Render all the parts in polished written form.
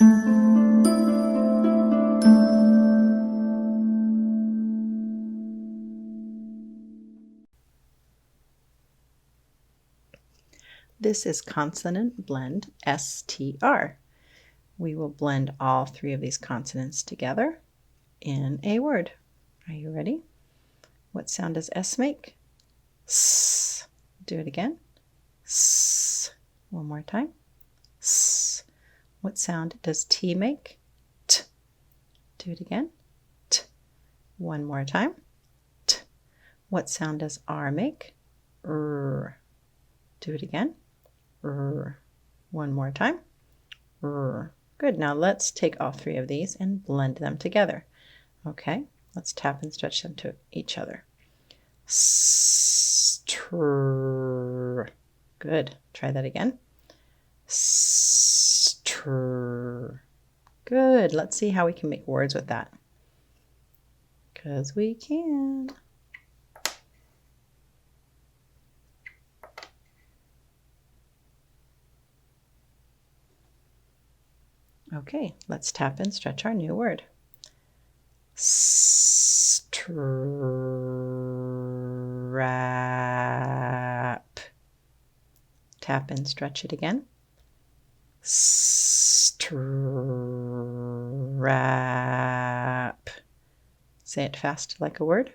This is Consonant Blend, STR. We will blend all three of these consonants together in a word. Are you ready? What sound does S make? S. Do it again. S. One more time. S. What sound does T make? T. Do it again. T. One more time. T. What sound does R make? R. Do it again. R. One more time. R. Good. Now let's take all three of these and blend them together. Okay, let's tap and stretch them to each other. Str. Good. Try that again. Str. Good. Let's see how we can make words with that. Because we can. Okay, let's tap and stretch our new word. Strap. Tap and stretch it again. Strap. Say it fast like a word.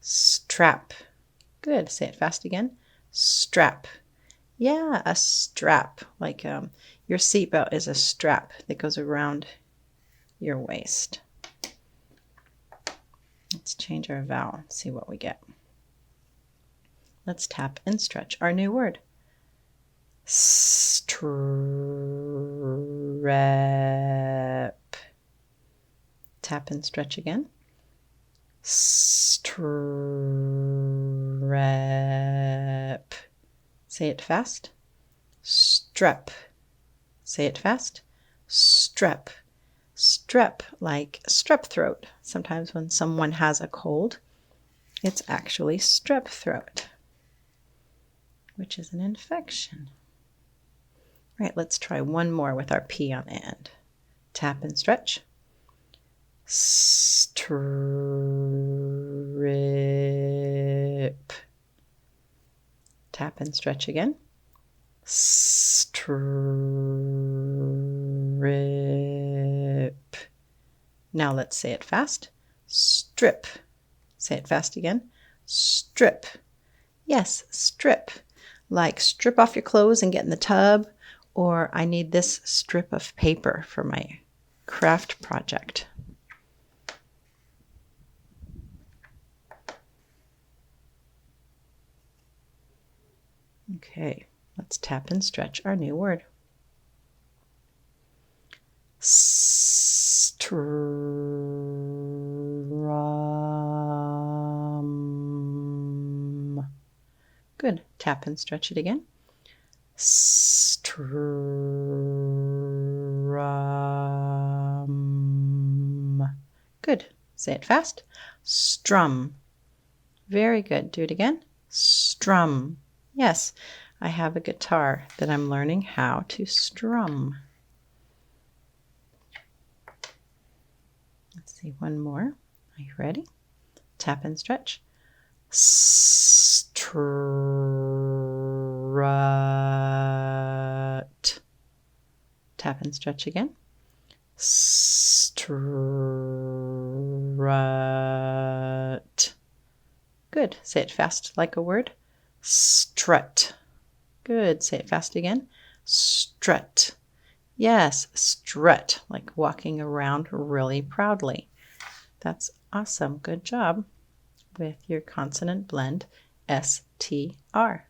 Strap. Good. Say it fast again. Strap. Yeah, a strap, like your seatbelt is a strap that goes around your waist. Let's change our vowel, see what we get. Let's tap and stretch our new word. Strap. Tap and stretch again. Strap. Say it fast. Strep. Say it fast. Strep. Strep, like strep throat. Sometimes when someone has a cold, it's actually strep throat, which is an infection. All right, let's try one more with our P on the end. Tap and stretch. Strip. Tap and stretch again. Strip. Now let's say it fast. Strip. Say it fast again. Strip. Yes, strip. Like strip off your clothes and get in the tub, or I need this strip of paper for my craft project. Okay, let's tap and stretch our new word. Strum. Good. Tap and stretch it again. Strum. Good. Say it fast. Strum. Very good. Do it again. Strum. Yes, I have a guitar that I'm learning how to strum. Let's see, one more. Are you ready? Tap and stretch. Strut. Tap and stretch again. Strut. Good. Say it fast like a word. Strut. Good. Say it fast again. Strut. Yes, strut, like walking around really proudly. That's awesome. Good job with your consonant blend, STR.